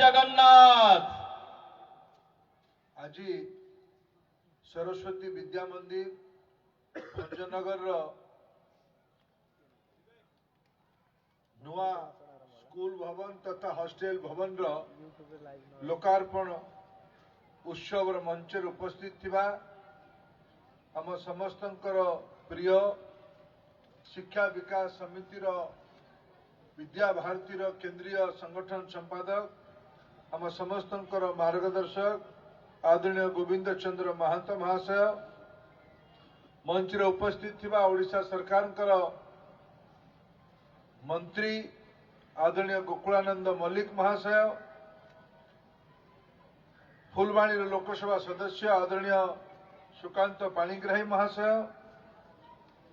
जगन्नाथ। आज सरस्वती विद्या मंदिर भंजनगर नुआ स्कूल भवन तथा हॉस्टेल भवन लोकार्पण उत्सव मंच उपस्थित थिबा आम समस्तंकर प्रिय शिक्षा विकास समितिर विद्या भारतीर केंद्रीय संगठन संपादक आम समस्तंकर मार्गदर्शक आदरणीय गोविंद चंद्र महांत महाशय मंच उपस्थित थिबा ओडिशा सरकार मंत्री आदरणीय गोकुलानंद मल्लिक महाशय फुलवाणी लोकसभा सदस्य आदरणीय सुकांत पाणिग्राही महाशय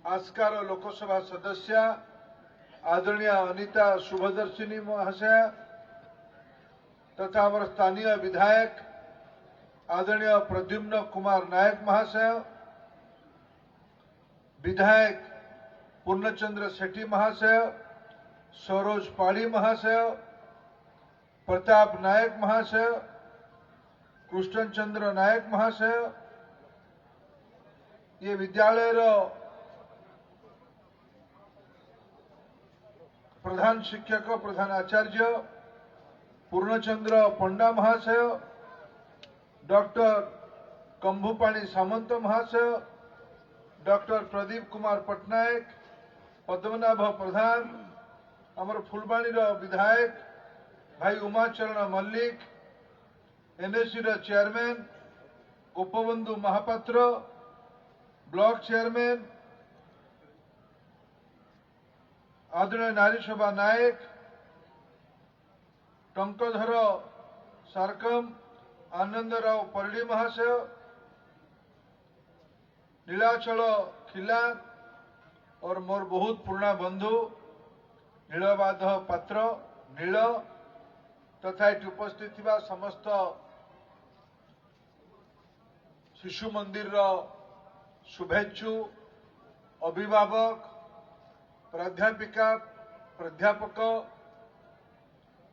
आस्कार लोकसभा सदस्य आदरणीय अनिता शुभदर्शिनी महाशय तथा हमारे स्थानीय विधायक आदरणीय प्रद्युम्न कुमार नायक महाशय विधायक पूर्णचंद्र सेठी महाशय सरोज पाड़ी महाशय प्रताप नायक महाशय कृष्णचंद्र नायक महाशय ये विद्यालय प्रधान शिक्षक प्रधान आचार्य पूर्णचंद्र पंडा महाशय डॉक्टर कंभुपाणी सामंत महाशय डॉक्टर प्रदीप कुमार पटनायक पद्मनाभ प्रधान आमर फुलवाणी विधायक भाई Umacharan Mallik NSC chairman Gopabandhu Mohapatra block chairman आदरणीय नारी शोभा नायक टंकधर सारकम आनंदराव परडी महाशय नीलाचल खिला और मोर बहुत पुराना बंधु नीलमाधव पात्र नील तथा ये उपस्थित थिबा समस्त शिशु मंदिर शुभेच्छु अभिभावक प्राध्यापिका प्राध्यापक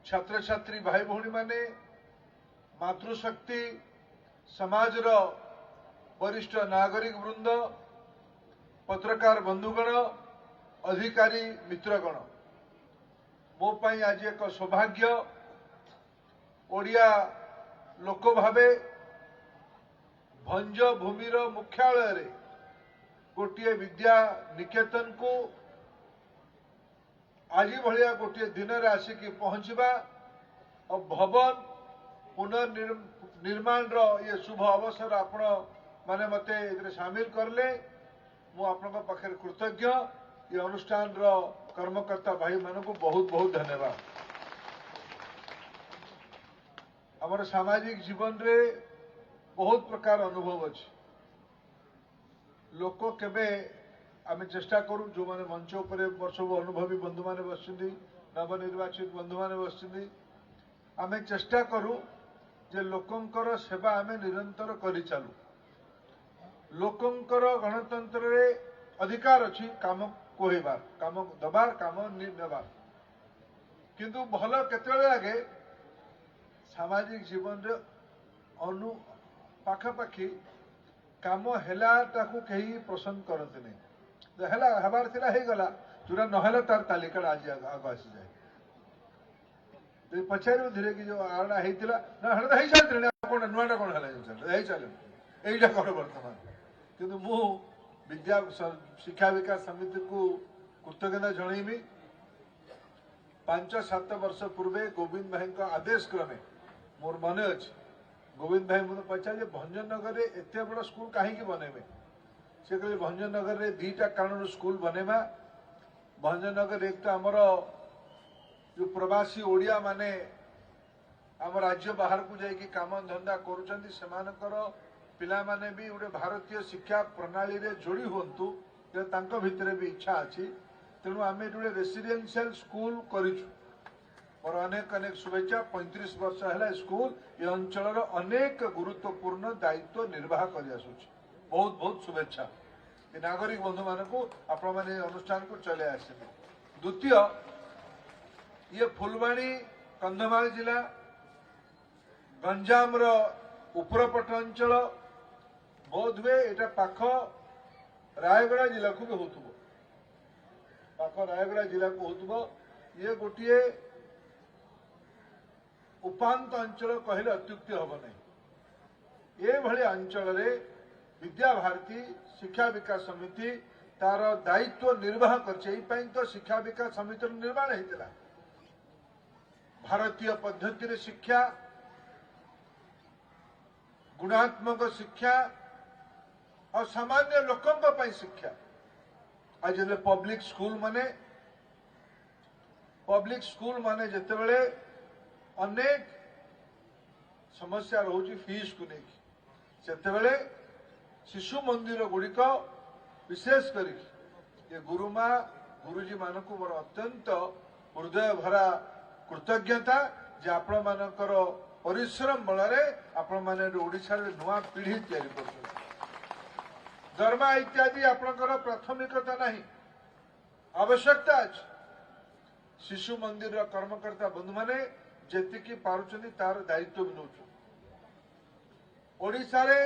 छात्र छात्री भाई भौणी माने मातृशक्ति समाज वरिष्ठ नागरिक वृंद पत्रकार बंधुगण अधिकारी मित्रगण मो पाई आज एक सौभाग्य ओडिया लोक भावे भंज भूमिर मुख्यालय रे गोटे विद्या निकेतन को आज भाया गोटे दिन में आसिक पहुंचवा और भवन पुनर्निर्माण ये शुभ अवसर आपण माने मते सामिल करले मु आपण पाखे कृतज्ञ ये अनुष्ठान कर्मकर्ता भाई मान को बहुत बहुत धन्यवाद। आमर सामाजिक जीवन रे बहुत प्रकार अनुभव अच्छे लोक केबे आम चेष्टा करूँ जो मैंने मंच उपर सब अनुभवी बंधु मैंने बस नवनिर्वाचित बंधु मैंने बस आम चेष्टा करूँ जे लोकंकर सेवा आम निरंतर कर चलू लोकंकर गणतंत्र रे अधिकार अच्छी काम कहबार काम दबार काम नेबार किंतु भल केतले लगे सामाजिक जीवन रे अनु पाखापाखि काम हेला ताकू कहीं पसंद करते नहीं हेला हबार थिला हे गला जोरा नहेला तार तालिका आज आग आसी जाए तो पचार धीरे कि जो आड़ा हेतिला ना हळदा हे साल कोन नुआटा कोन हला हे चले एइटा कर वर्तमान किंतु मु विद्या शिक्षा विकास समिति को कृतज्ञता जनइबी 5-7 वर्ष पूर्वे गोविंद भाई का आदेश क्रमे मोर मन अच्छे गोविंद भाई मुझे पचारे भंजनगर में एत बड़ स्कूल कहीं बनेबे से कहले भंजनगर में 2टा कारण स्कूल बनेबा भंजनगर एक तो आमर जो प्रवासी ओडिया माने आम राज्य बाहर को जाइए काम धंदा करुँच पिला माने भी गोटे भारतीय शिक्षा प्रणाली रे जोड़ी हुंतु भितर भी इच्छा अच्छी तेणु आम गोटे रेसिडेंशियल स्कूल करूँ और अनेक अनेक शुभेच्छा 35 वर्ष है स्कूल ये अंचल अनेक गुरुत्वपूर्ण दायित्व निर्वाह कर बहुत बहुत शुभेच्छा ये नागरिक बंधु मान को आपण मैंने अनुष्ठान को चले आसे। द्वितीय ये फुलवाणी कंधमाल जिला गंजाम उपरपट अंचल बोध हुए एटा पाख रायगड़ा जिला को भी होतुबो पाख रायगड़ा जिला को होतुबो ये गोटे उपांत अंचल कहले अत्युक्ति हम नहीं ये भली अंचल रे विद्या भारती शिक्षा विकास समिति तार दायित्व निर्वाह कर तो शिक्षा विकास समिति निर्माण होता भारतीय पद्धति शिक्षा गुणात्मक शिक्षा और सामान्य लोकों शिक्षा आज पब्लिक स्कूल माने जिते बड़े अनेक समस्या रोची फीस को लेकिन से शिशु मंदिर गुड़िक विशेष कर गुरुमा गुरुजी मान को मोर अत्यंत हृदय भरा कृतज्ञता जे आपण मानकर परिश्रम बल आपण मैंने ओडिशा नुआ पीढ़ी तैयारी कर दरमा इत्यादि आपणकर प्राथमिकता नहीं आवश्यकता अच्छी शिशु मंदिर कर्मकर्ता बंधु माने जेतिकी पारुचंदी तार दायित्व भी नौ ओडिशा रे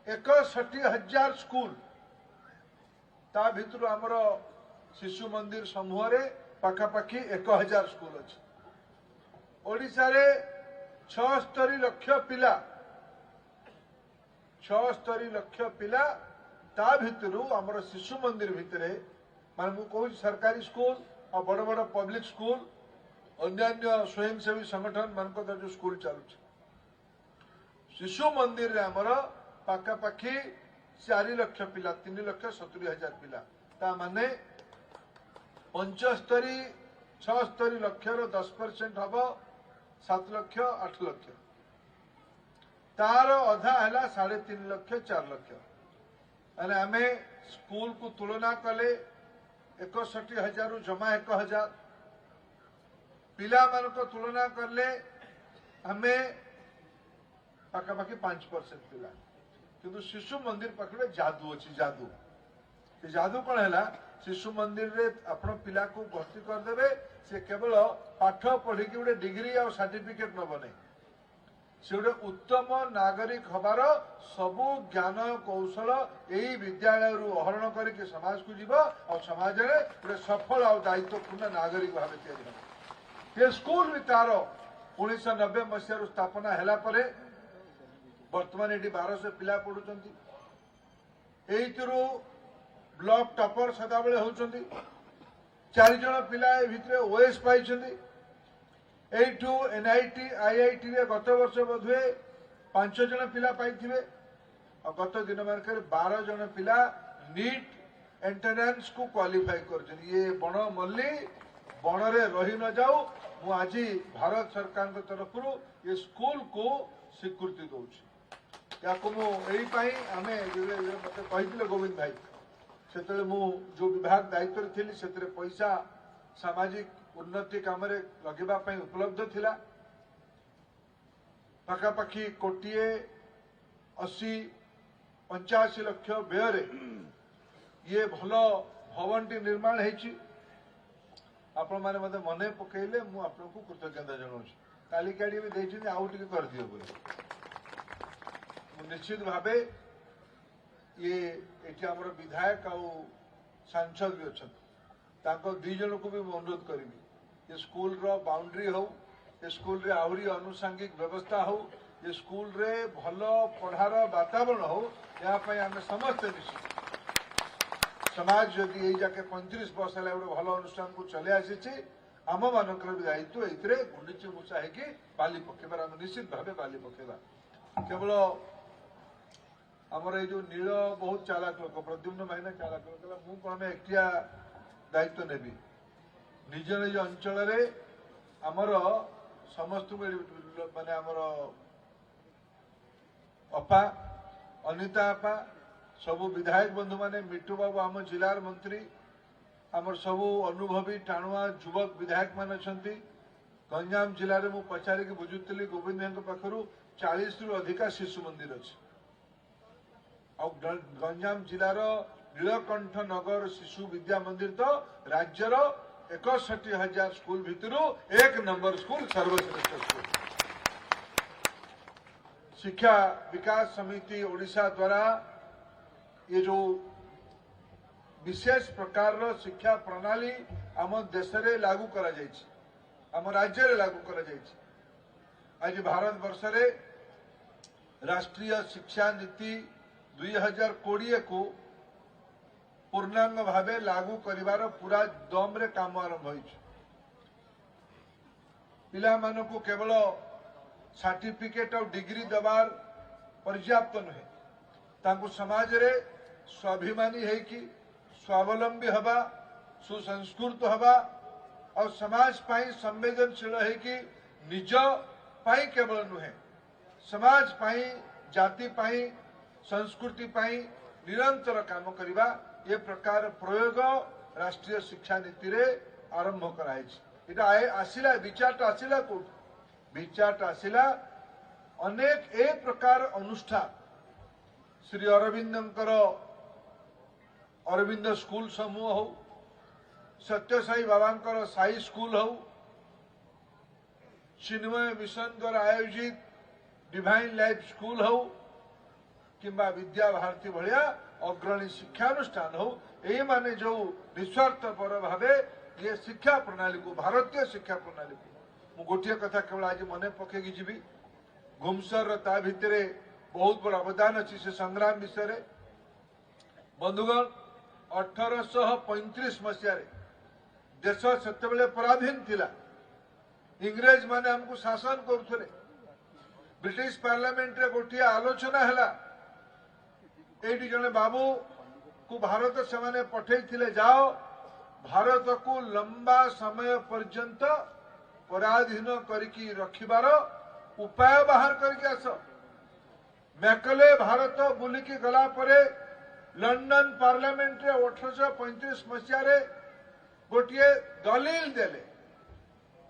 61,000 स्कूल ता भितर आमर शिशु मंदिर समूह रे पाखापाखि 1,000 स्कूल अच्छी ओडिशा रे 76 लाख पिला 76 लाख पिला ता भितर आमर शिशु मंदिर भितर मान मु कहूँ सरकारी स्कूल और बड़ बड़ पब्लिक स्कूल अन्य स्वयंसेवी संगठन मान जो स्कूल चलुच शिशु मंदिर रे आमर पाखापाखि 4 लाख पिला 3,70,000 पिला ता माने 75-76 लाख 10% हम 7 लाख 8 लाख तार अधा है 3.5 लाख 4 लाख मैंने आम स्कूल को तुलना कले 61,000 जमा 1,000 पिला मान को तुलना करले आमे पाखापाखि 5% पिला किंतु शिशु मंदिर पाखे जादू अच्छी जादू से जादू कौन है शिशु मंदिर रे आपण पिला को भर्ती करदे से केवल पाठ पढ़ी गोटे डिग्री और सर्टिफिकेट नब नहीं से गोटे उत्तम नागरिक हबार सबू ज्ञान कौशल यही विद्यालय आहरण करके समाज को जीव और समाज में गोटे सफल और दायित्वपूर्ण नागरिक भाव या स्कूल भी तार 1990 मसीह स्थापना है बर्तमान ये 1200 पिला पढ़ुंट ब्लॉक टॉपर सदाबले होती 4 जन पिला भितर ओएस पाई एठू एनआईटी आईआईटी रे गत वर्ष बोधे 5 जन पिला पाई और गत दिन मानक 12 जन पिला नीट एंट्रेंस को क्वालिफाई कर ये बण मल्ली बण रे रही न जाऊ मु आज भारत सरकार के तरफ ये स्कूल को स्वीकृति दूसरी या आमे मत कही गोविंद भाई से जो विभाग दायित्व थी से पैसा सामाजिक उन्नति काम लगे उपलब्ध थिला पाखापाखि 1,80-85 लाख व्यय ये भल भवन टी निर्माण होती आपण मैंने मत मन पकड़े मुझे कृतज्ञता जनाऊँ तालिकाटी भी देखते आउ टे कर दियो बोले निश्चित भावे ये एटी आमर विधायक आ सांसद भी अच्छा 2 जन को भी अनुरोध करी ये स्कूल रो बाउंड्री हो ये स्कूल रे आहरी अनुषंगिक व्यवस्था हो ये स्कूल रे भल पढ़ार वातावरण हो यापाई आम समस्त निश्चित समाज जदि यही जाके 35 वर्ष है गोटे भल अनुष्ठान को चले आसी आम मानकर भी दायित्व ये गुंडीची मूषा है बाली पकेबार आम निश्चित भाव बाली पकेबा केवल आमर ये जो नील बहुत चालाक लोक प्रद्युम्न भाईना चालाक लोक मु कौन एकटिया दायित्व नेबी निज निज अंचल आमर समस्त माने आमर अपा अनिता अपा सबु विधायक बंधु माने मिट्टू बाबू आम जिलार मंत्री आमर सबु अनुभवी टाणुआ युवक विधायक मान अच्छा गंजाम जिले में मुझे पचारिक बुझुली गोविंद भाई पाखु 40 रु अधिका शिशु मंदिर अच्छे गंजाम जिलार नीलकंठ नगर शिशु विद्या मंदिर तो राज्यर 61,000 स्कूल भितर 1 नंबर स्कूल सर्वश्रेष्ठ स्कूल शिक्षा विकास समिति ओडिशा द्वारा ये जो विशेष प्रकार शिक्षा प्रणाली आम देश में लागू करा जायछि, आम राज्य रे लागू करा जायछि। आज भारत वर्ष रे राष्ट्रीय शिक्षा नीति 2020 को पूर्णांग भावे लागू करिवार पूरा दम रे काम आरंभ होइछि। पिला मानकु केवल सर्टिफिकेट और डिग्री दबार पर्याप्त नुहे, तांकु समाज रे स्वाभिमानी है कि स्वावलंबी हवा, सुसंस्कृत हवा और समाज पाई संवेदनशील है कि निज पाई केवल नुहे, समाज पाई, जाति पाई, संस्कृति पाई निरंतर काम करिबा ये प्रकार प्रयोग राष्ट्रीय शिक्षा नीति रे आरंभ कराई। इटा आसिला विचारटा आसिला को विचारटा आसिला अनेक एक प्रकार अनुष्ठान श्री अरविंदंकर अरविंद स्कूल समूह हो, सत्यसाई बाबांकर साई स्कूल हो, चिन्मय मिशन द्वारा आयोजित डिवाइन लाइफ स्कूल हो किंबा विद्या भारती भलिया अग्रणी शिक्षानुष्ठान हो, ये माने जो निस्वार्थपर भावे ये शिक्षा प्रणाली को, भारतीय शिक्षा प्रणाली को मु गोटे कथा केवल आज मन पकेगी जीवी। घुमसर ता भितरे बहुत बड़ अवदान अच्छी से संग्राम विषय। बंधुगण 1835 मसीह देश सेतबेले पराधीन थिला, इंग्रेज माने हमको शासन करुथले। ब्रिटिश पार्लियामेंट रे गोटे आलोचना हैला, एडी जने बाबू को भारत से माने पठेई थिले, जाओ भारत को लंबा समय पर्यंत पराधीन करके रखिबार उपाय बाहर करके आस। मैकले भारत बुलिकी गला परे लंडन पार्लियामेंट रे 1835 मसीह रे गोटे दलील देले,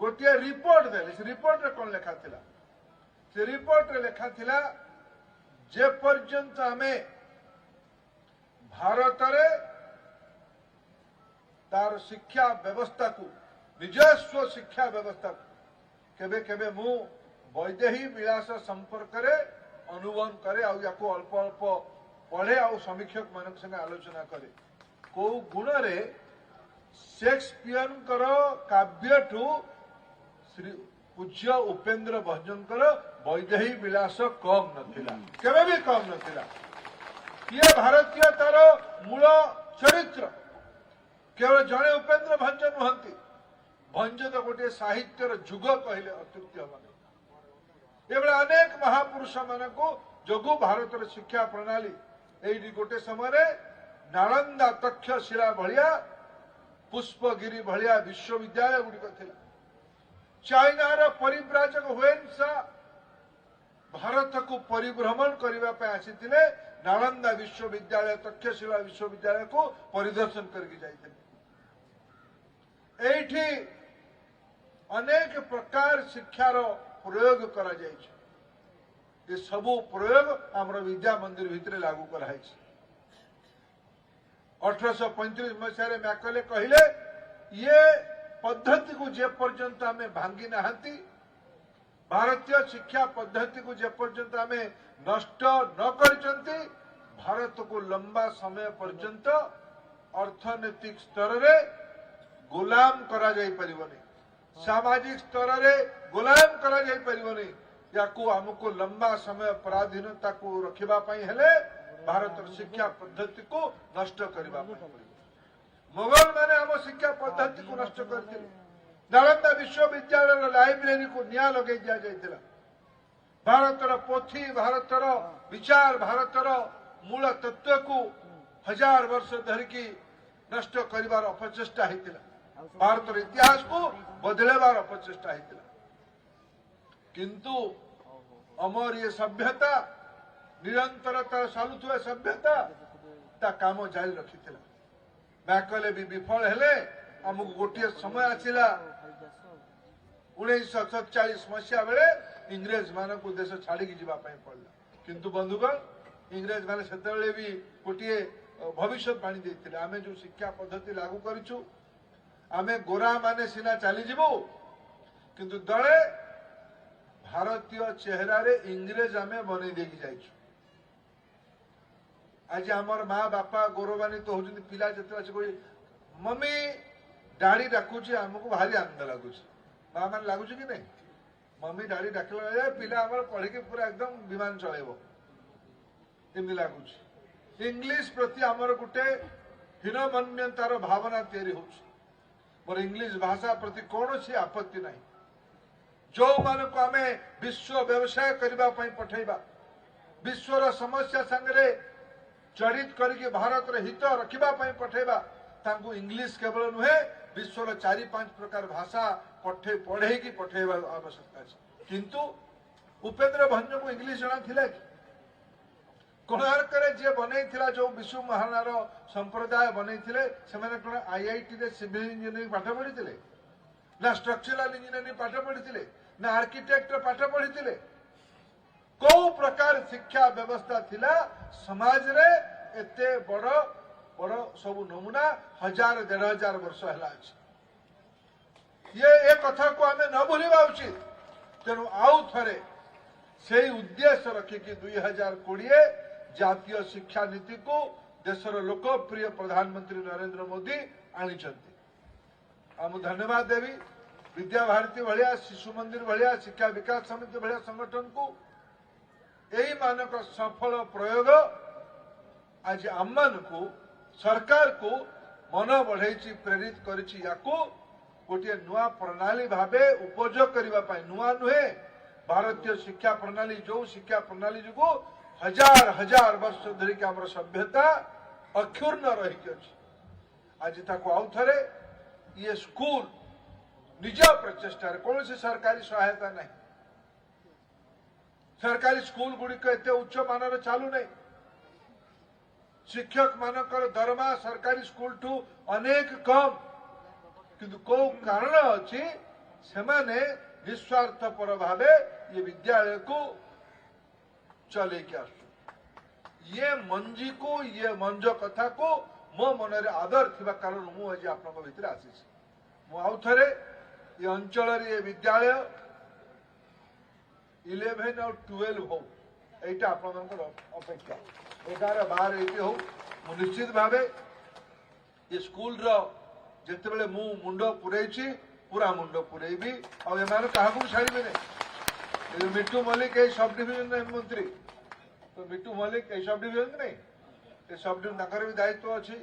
गोटे रिपोर्ट देले। से रिपोर्ट रे कौन लेखा थिला? से रिपोर्ट रे लेखा थिला जे पर्यंत आमे भारत रे तार शिक्षा व्यवस्था को, निजस्व शिक्षा व्यवस्था को केबे केबे मु वैदेही विलास संपर्क रे अनुबंध करे आ याको अल्प अल्प पढ़े आ समीक्षक मान संगे आलोचना करे। को गुण रे शेक्सपियर काव्य ठू श्री पूज्य उपेन्द्र भंजनकर वैदेही विलास कम नथिला, केबे भी कम नथिला। ये भारतीय तार मूल चरित्र केवल जड़े उपेन्द्र भंज नुहंती, भंज तो गोटे साहित्यर जुग कहले अत्युक्ति हेबनी। एबे अनेक महापुरुष मानक जोगु भारतर शिक्षा प्रणाली एडी गोटे समय नालंदा तक्षशिला भलिया पुष्पगिरी भलिया विश्वविद्यालय गुड़िक थिला। चाइनार परिव्राजक हुएन्सा भारत को परिभ्रमण करने आसीथिले, नालंदा विश्वविद्यालय तक्षशिला विश्वविद्यालय को परिदर्शन करके जाइथिले। एठी अनेक प्रकार शिक्षार प्रयोग करा जायछि। ये सबु प्रयोग हमर विद्या मंदिर भितरे लागू कराई। 1835 मसीह मैकले कहले ये पद्धति को जे पर्यंत आमे भांगी नाहंती, भारतीय शिक्षा पद्धति को जे पर्यंत आमे नष्ट न करचंती, भारत को लंबा समय पर्यंत अर्थनैतिक स्तर रे गुलाम करा जाई परिबनी, सामाजिक स्तर रे गुलाम करा जाई परिबनी। याकू हमको लंबा समय पराधीनता को रखिबा पई हेले भारत शिक्षा पद्धति को नष्ट करिबा पई। मुगल माने हम शिक्षा पद्धति को नष्ट करथिले। नालंदा विश्वविद्यालय लाइब्रेरी को निया लगे दिया जाइथिला। भारतर पोथी, भारतर विचार, भारतर मूल तत्व को 1000 वर्ष धरिकी नष्ट करिबार अपचेष्टा हेतिला। भारतर इतिहास को बदलेबार अपचेष्टा हेतिला। किंतु अमर ये सभ्यता निरंतरता चालुवा सभ्यता ता काम जारी रखिथिला। मैकले भी विफल हेले। हमको गोटे समय आसिला 1947 मसीहा बेले इंग्रेज मान को देश छाड़ी जीवा पड़ला। किंतु बंधुगण इंग्रेज माने सेतेबेले भी गोटे भविष्यवाणी देते आम जो शिक्षा पद्धति लागू करूँ आम गोरा माने सीना चली जीवु, किंतु दले भारतीय चेहरा रे इंग्रेज आमे बनै देकी जाइछु। आज आमर माँ बापा गौरवान्वित तो होउछन्ति पिला जते अछि कोई मम्मी डाडी डाकुछि हमको भारी आनंद लागुछि। माँ मान लागुछि कि नहीं मम्मी डाडी डाकला जाय पिला हमर पढि के पूरा एकदम विमान चलेबो एमि लागुछि। इंग्लिश प्रति हमर गुटे हीनमन्यतार भावना तैयारी होउछि। मोर इंग्लिश भाषा प्रति कौनसी आपत्ति नहीं। जो मान को आमे विश्व व्यवसाय करबा पई पठेबा विश्वर समस्या संगरे जड़ित करके भारत रे हित रखिबा पई पठेबा तांको इंग्लिश केवल नुहे विश्वर 4-5 प्रकार भाषा पढ़े की पठेबा आवश्यकता है। किंतु उपेंद्र भंज को इंग्लिश जाना थिला कि कोणार्क रे जे बनै थिला जो विश्व महानार संप्रदाय बनै थिले से माने कोन आईआईटी रे सिविल इंजीनियरिंग पाठ पढ़ी थिले ना स्ट्रक्चरल इंजीनियरिंग पाठ पढ़ी थिले ना आर्किटेक्ट पाठ पढ़ी थिले। को प्रकार शिक्षा व्यवस्था थिला समाज रे एते बड़ बड़ सब नमूना 1000-1500 वर्ष हला अछि। ये एक कथा को हमें न भूलिबा उचित। तेणु आउ थरे से उद्देश्य रखिकी 2020 जातीय शिक्षा नीति को देशर लोकप्रिय प्रधानमंत्री नरेंद्र मोदी आनिछन्ति। आम धन्यवाद देवी विद्या भारती भलिया शिशु मंदिर भलिया शिक्षा विकास समिति भलिया संगठन को यही मानक सफल प्रयोग आज आम को सरकार को मन बढ़ाई प्रेरित करिछि। याकू गोटे नुआ प्रणाली भावे उपयोग करने नुआ नुहे भारतीय शिक्षा प्रणाली जो शिक्षा प्रणाली जो 1000 वर्ष धरिक आम सभ्यता अक्षुण्ण रही आज ताको आउ थरे ये स्कूल निज प्रचेष्टा कौन सी सरकारी सहायता नहीं। सरकारी स्कूल गुड़िक एत उच्च मानर चालू नहीं। शिक्षक मानकर दरमा सरकारी स्कूल ठू अनेक कम किंतु को कारण अच्छी से माने निस्वार्थपर भावे ये विद्यालय को चले के आस ये मंजी को ये मंज कथा को मो मन रे आदर थिबा कारण मु आज आपन भितर आसी मु आउ थरे ये अंचल ये विद्यालय 11 और 12 हो एटा आपन अपेक्षा 11-12 एटी हो मु निश्चित भावे ये स्कूल रो जिते बेले मु मुंड पुरेछि पूरा मुंड पुरेबी और एमान काहाकू छाड़िबे नै। मिट्टू मल्लिक ए सब डिविजन मंत्री तो मिट्टू मल्लिक ए सब डिविजन नहीं ए सब डिविजन ताकर भी दायित्व अछि।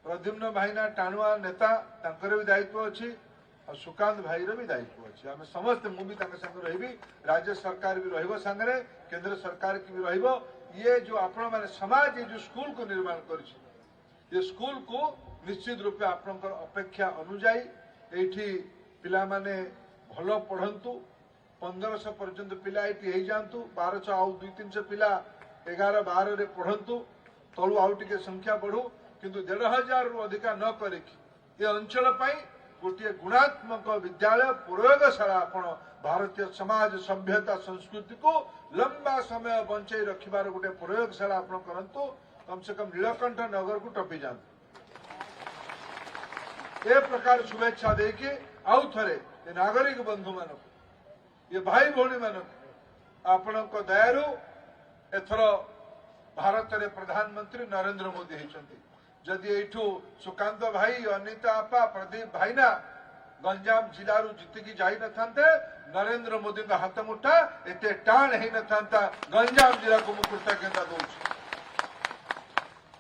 प्रद्युम्न भाईना टाणुआ नेता ताकर भी दायित्व अछि और सुकांत भाई रो भी दायित्व अछि। आमे समस्त मु भी ताकर संग रहिबी राज्य सरकार भी रहिबो संगरे केंद्र सरकार की भी रहिबो। ये जो आपण माने समाज ये जो स्कूल को निर्माण करछि ये स्कूल को निश्चित रूपे आपनकर अपेक्षा अनुଯାयी एठी पिला माने भलो पढ़ंतु 1500 पर्यंत पिला एठी हे जानतु 1200 आउ 200-300 पिला 11-12 रे पढ़ंतु तळु आउ टिके संख्या बढ़ू किंतु 1500 रु अधिका न करिक ये अंचल पई गोटे गुणात्मक विद्यालय प्रयोगशाला आपण भारतीय समाज सभ्यता संस्कृति को लंबा समय बंचाई रखिबार गोटे प्रयोगशाला आपण करंतु कम से कम नीलकंठ नगर को टपी जातु ए प्रकार शुभेच्छा देके आउ थरे ये नागरिक बंधु मान ये भाई भौणी मान आपण दयारू एथर भारत रे प्रधानमंत्री नरेंद्र मोदी होती जदि एठू सुकांत भाई अनिता आपा प्रदीप भाईना गंजाम जिलू जीतिकी जाई न थांते नरेंद्र मोदी का हाथ मुठा एते टाण है न थांता गंजाम जिला को मुकुटा केंदा दउछ।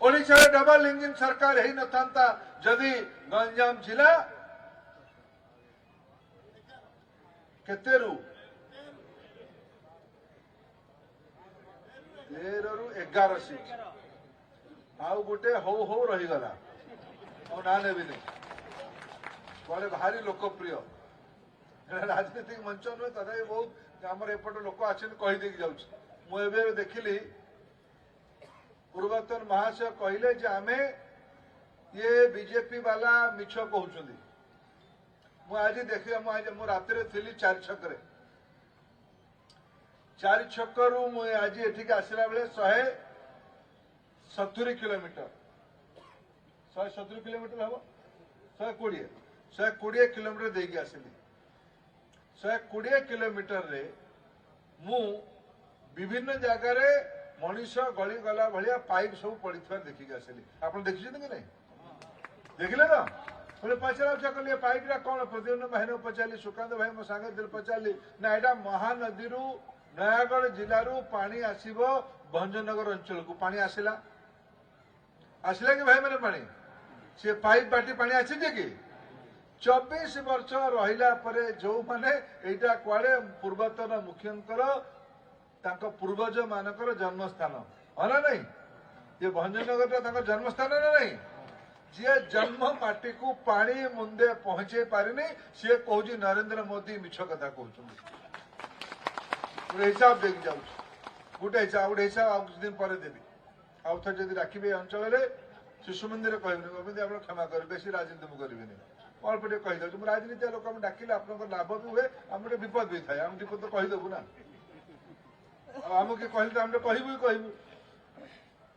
ओडिशा रे डबल इंजिन सरकार है न थांता जदि गंजाम जिला केतेरु 11 सीट आउ गोटे हो रहीगला और ना ने भी नहीं बड़े भारी लोकप्रिय राजनीतिक मंच नुहे तथा बहुत आमर एपट लोक आसन कहीदे जाऊँ देखिली पूर्वतन महाशय कहले जे आमे ये बीजेपी वाला मिछ कहते मुझे देख मु रात थी 4 छक 4 छक रु आज एठिक आसला बेले 170 किलोमीटर 170 किलोमीटर हम 120 किलोमीटर देगी आसली 120 किलोमीटर रे मु विभिन्न जगार मनीष गली गला भाया पाइप सब पड़ी देखिक आसली आप देखी कि नहीं देखिले ना बोले पचरा उचा कल पाइप कौन प्रतिदिन भाई पचारि सुकांत भाई मो सांगे पचारि ना यहाँ महानदी नयागढ़ जिलू पानी आसब भंजनगर अंचल को पानी आसला आसला कि भाई मैंने पानी से पाइप बाटी पानी आसी कि 24 वर्ष रहिला परे जो माने एटा कुआडे पूर्वतन मुख्यंकर तांको पूर्वज मानकर जन्मस्थान हला नहीं ये भंजनगर तांको जन्मस्थान ना नहीं जी जन्म माटी को पानी मुंदे पहुंचे पारिनी सी कहूँ नरेंद्र मोदी मिछ कथा कहते हिसाब देख जाऊँ गोटे हिसाब कुछ दिन पर देवी आउ थे जब राखी अंचल शिशु मंदिर कहबी आप क्षमा कर बेसी राजनीति मुझे करी अल्प टे कहीदे राजनीति लोक डाकिले आप लाभ भी हुए आम विपद भी थाए आम विपद तो कहीदेबू ना आम किए कहले तो आम कहबू कहबू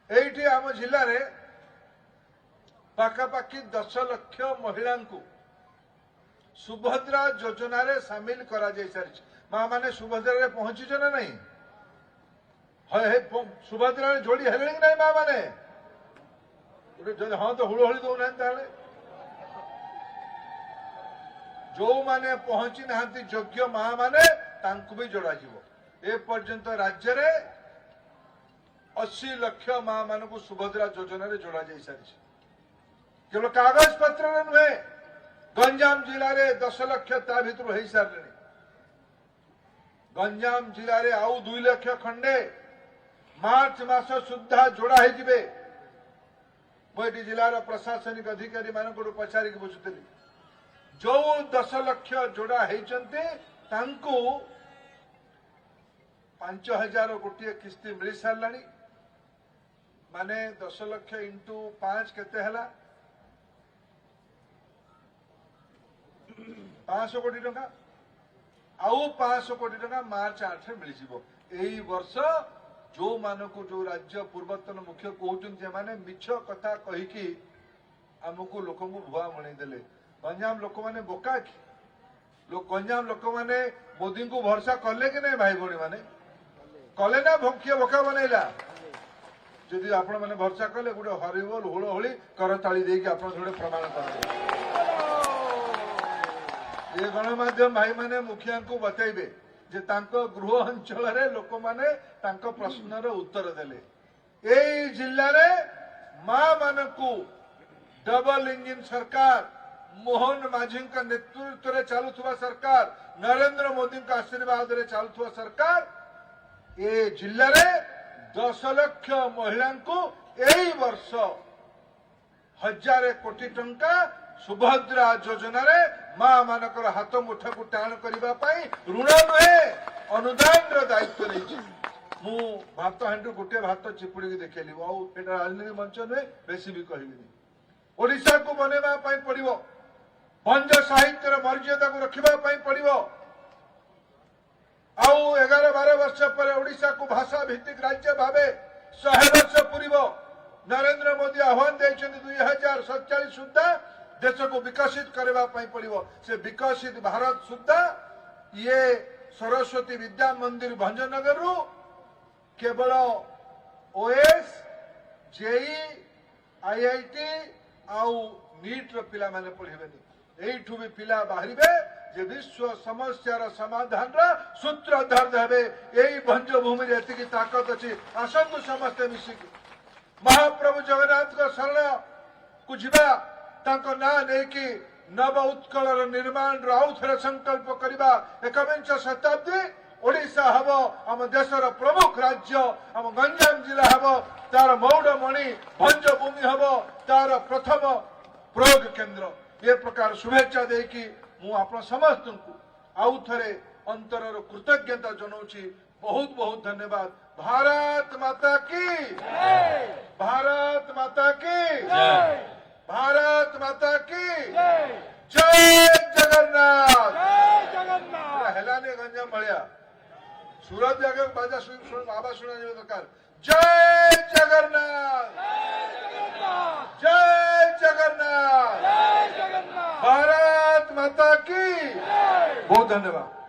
ये आम जिले में पाखापाखि 10 लाख महिला सुभद्रा योजना रे सामिल करा जाय सारी माँ माने सुभद्रा रे पहुंची ना नहीं सुभद्रा रे जोड़ी हेले कि नहीं माँ माने हाँ तो हुड़ोहली दौना जो माने पहुंची ना योग्य माँ माने तांकु भी जोड़ा जीवो ए पर्यंत राज्य रे 80 लाख माँ मान को सुभद्रा योजना रे जोड़ा जाय सारी केवल कागज पत्र नुहे गंजाम जिले में 10 लाख ता भर हो सारे गंजाम जिले में आउ 2 लाख खंडे मार्च मास सुधा जोड़ा हो मुझे जिलार प्रशासनिक अधिकारी मान पचारिक बुझुली जो 10 लाख जोड़ा होती 5000 गोटे किस्ती मिल सारा माने 10 लाख इंटू 5 केते हला 500 कोटी टंका आउ 500 कोटी टंका मार्च 8 मिल यही वर्ष जो मानक जो राज्य पूर्वतन मुख्य कहते मिछ कथा कहीकि आमको लोक भुआ बणईदे गंजाम लोक मैंने बोका कि गंजाम लोक मैंने मोदी को भरोसा कले कि नहीं भाई भौणी मैंने कले ना किए बोका बनईला जदि आपण मैंने भरोसा कले गोटे हरिबोल हुड़ोहली करताली देकी आप प्रमाण कर ये गणमाध्यम भाई मैंने मुखिया को बतईबे जे तांको गृह अंचल रे लोक माने तांको प्रश्नर उत्तर देले एई जिल्ला रे मां मानकू डबल इंजिन सरकार मोहन माझी नेतृत्व रे चालुथुवा सरकार नरेंद्र मोदी का आशीर्वाद रे चालुथुवा सरकार ए जिल्ला रे 10 लाख महिला को एई वर्ष 1000 कोटी टंका सुभद्रा योजना रे मां मानकर हाथ मुठा को टाण करने ऋण नुहे अनुदान दायित्व नहीं मु भात हांडू गोटे भात चिपुड़ी देखली राजनीति मंच नुहे बेसी भी कहबी ओडिशा को बनवा पड़ो भंज साहित्यर मर्यादा को रखा पड़ो आउ 11-12 वर्ष पर ओडिशा को भाषा भित्तिक राज्य भावे 100 वर्ष पूर्व नरेंद्र मोदी आह्वान देते 2047 सुधा देश को विकसित करने पड़ो से विकसित भारत सुधा ये सरस्वती विद्या मंदिर भंजनगर केवल ओएस जेई आईआईटी आउ नीट पिला माने पढ़ेबेनी एठू भी पिला बाहरिबे जे विश्व समस्यार समाधान सूत्रधार देवे यही भंजभूमि एति ताकत अच्छी आसतु समस्ते मिसिक महाप्रभु जगन्नाथ शरण को जीवा तांको ना नेकी नव उत्कल निर्माण आउ थे संकल्प करवा 21 शताब्दी ओडिशा हम आम देशर प्रमुख राज्य आम गंजाम जिला हम तार मौड़मणि भंजभूमि हम तार प्रथम प्रयोग केन्द्र ये प्रकार शुभेच्छा देकी मु आप समस्त को आउ थे अंतर कृतज्ञता जनाऊँगी बहुत बहुत धन्यवाद भारत माता की भारत माता की भारत माता की जय जगन्नाथ हेलाने गंजाम भाया सूरत जगह बाजा आवाज सुना दरकार जय जगन्नाथ जय जगन्नाथ भारत माता की बहुत धन्यवाद।